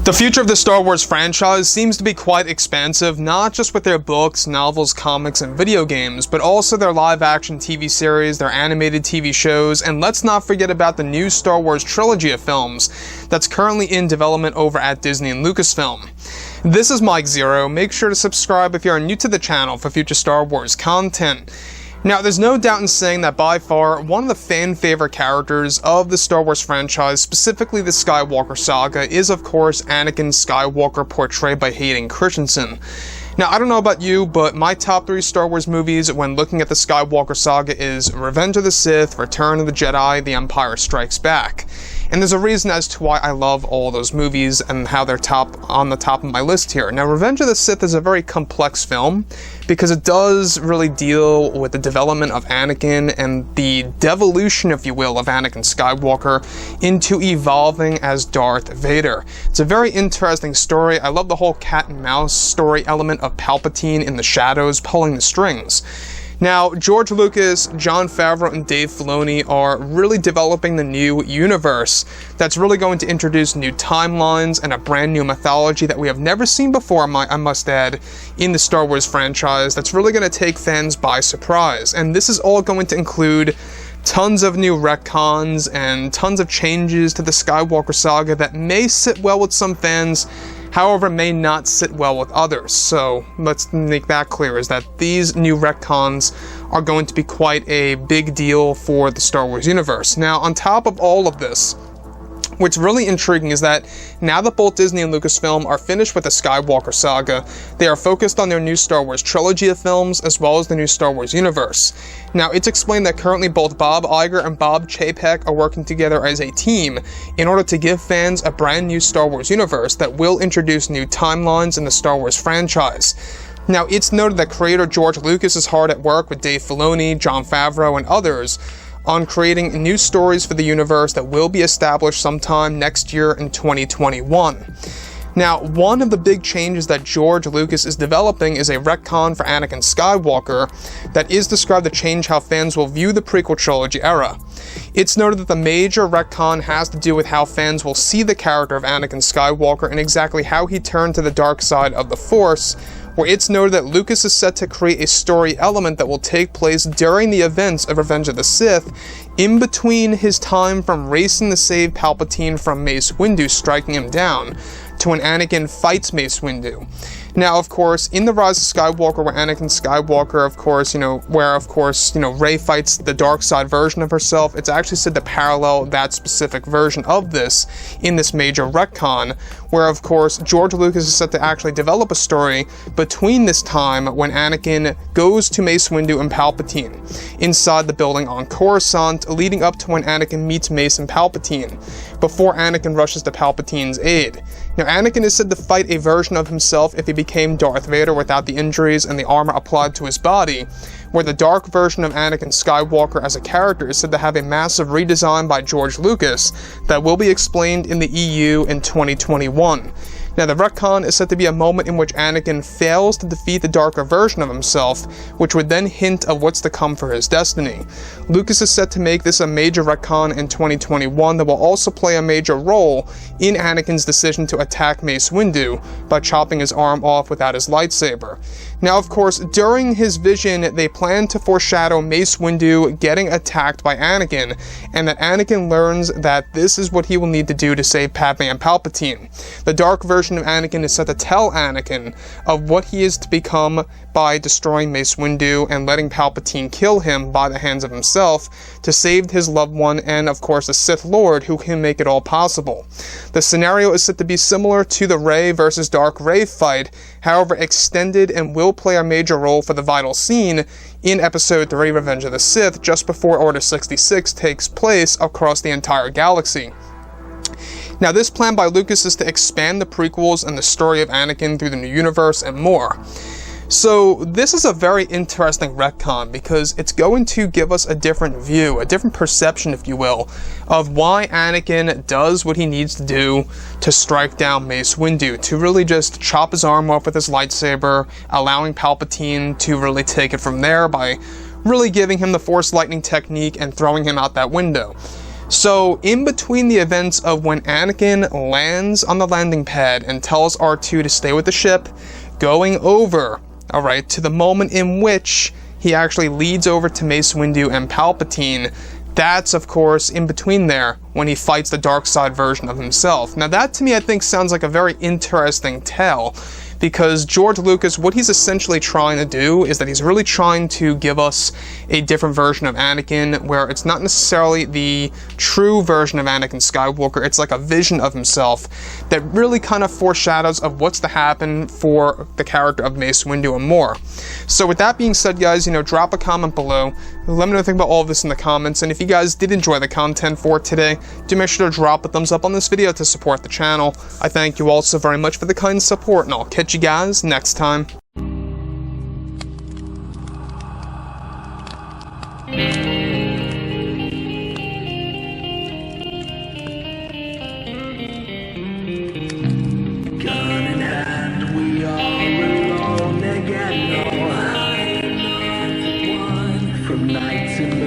The future of the Star Wars franchise seems to be quite expansive, not just with their books, novels, comics, and video games, but also their live-action TV series, their animated TV shows, and let's not forget about the new Star Wars trilogy of films that's currently in development over at Disney and Lucasfilm. This is Mike Zero. Make sure to subscribe if you are new to the channel for future Star Wars content. Now, there's no doubt in saying that by far, one of the fan-favorite characters of the Star Wars franchise, specifically the Skywalker saga, is of course Anakin Skywalker, portrayed by Hayden Christensen. Now, I don't know about you, but my top 3 Star Wars movies when looking at the Skywalker saga is Revenge of the Sith, Return of the Jedi, The Empire Strikes Back. And there's a reason as to why I love all those movies and how they're on the top of my list here. Now, Revenge of the Sith is a very complex film because it does really deal with the development of Anakin and the devolution, if you will, of Anakin Skywalker into evolving as Darth Vader. It's a very interesting story. I love the whole cat and mouse story element of Palpatine in the shadows pulling the strings. Now, George Lucas, Jon Favreau, and Dave Filoni are really developing the new universe that's really going to introduce new timelines and a brand new mythology that we have never seen before, I must add, in the Star Wars franchise that's really going to take fans by surprise. And this is all going to include tons of new retcons and tons of changes to the Skywalker saga that may sit well with some fans, however may not sit well with others. So let's make that clear, is that these new retcons are going to be quite a big deal for the Star Wars universe. Now, on top of all of this, what's really intriguing is that now that both Disney and Lucasfilm are finished with the Skywalker saga, they are focused on their new Star Wars trilogy of films as well as the new Star Wars universe. Now, it's explained that currently both Bob Iger and Bob Chapek are working together as a team in order to give fans a brand new Star Wars universe that will introduce new timelines in the Star Wars franchise. Now, it's noted that creator George Lucas is hard at work with Dave Filoni, Jon Favreau, and others on creating new stories for the universe that will be established sometime next year in 2021. Now, one of the big changes that George Lucas is developing is a retcon for Anakin Skywalker that is described to change how fans will view the prequel trilogy era. It's noted that the major retcon has to do with how fans will see the character of Anakin Skywalker and exactly how he turned to the dark side of the Force, where it's noted that Lucas is set to create a story element that will take place during the events of Revenge of the Sith, in between his time from racing to save Palpatine from Mace Windu striking him down, to when Anakin fights Mace Windu. Now, of course, in The Rise of Skywalker, where Anakin Skywalker, Rey fights the dark side version of herself, it's actually said to parallel that specific version of this in this major retcon, where, of course, George Lucas is set to actually develop a story between this time when Anakin goes to Mace Windu and Palpatine inside the building on Coruscant, leading up to when Anakin meets Mace and Palpatine, before Anakin rushes to Palpatine's aid. Now, Anakin is said to fight a version of himself if he became Darth Vader without the injuries and the armor applied to his body, where the dark version of Anakin Skywalker as a character is said to have a massive redesign by George Lucas that will be explained in the EU in 2021. Now, the retcon is said to be a moment in which Anakin fails to defeat the darker version of himself, which would then hint of what's to come for his destiny. Lucas is set to make this a major retcon in 2021 that will also play a major role in Anakin's decision to attack Mace Windu by chopping his arm off without his lightsaber. Now, of course, during his vision, they plan to foreshadow Mace Windu getting attacked by Anakin, and that Anakin learns that this is what he will need to do to save Padme and Palpatine. The dark version of Anakin is set to tell Anakin of what he is to become by destroying Mace Windu and letting Palpatine kill him by the hands of himself to save his loved one and, of course, the Sith Lord who can make it all possible. The scenario is said to be similar to the Rey versus Dark Rey fight, however extended, and will play a major role for the vital scene in Episode 3, Revenge of the Sith, just before Order 66 takes place across the entire galaxy. Now, this plan by Lucas is to expand the prequels and the story of Anakin through the new universe and more. So this is a very interesting retcon because it's going to give us a different view, a different perception, if you will, of why Anakin does what he needs to do to strike down Mace Windu, to really just chop his arm off with his lightsaber, allowing Palpatine to really take it from there by really giving him the Force Lightning technique and throwing him out that window. So, in between the events of when Anakin lands on the landing pad and tells R2 to stay with the ship, going over, alright, to the moment in which he actually leads over to Mace Windu and Palpatine, that's, of course, in between there, when he fights the dark side version of himself. Now that, to me, I think sounds like a very interesting tale, because George Lucas, what he's essentially trying to do is that he's really trying to give us a different version of Anakin, where it's not necessarily the true version of Anakin Skywalker, it's like a vision of himself that really kind of foreshadows of what's to happen for the character of Mace Windu and more. So with that being said, guys, drop a comment below. Let me know what you think about all of this in the comments, and if you guys did enjoy the content for today, do make sure to drop a thumbs up on this video to support the channel. I thank you all so very much for the kind support, and I'll catch you guys next time. Gun in hand, we are alone again. No hiding from night to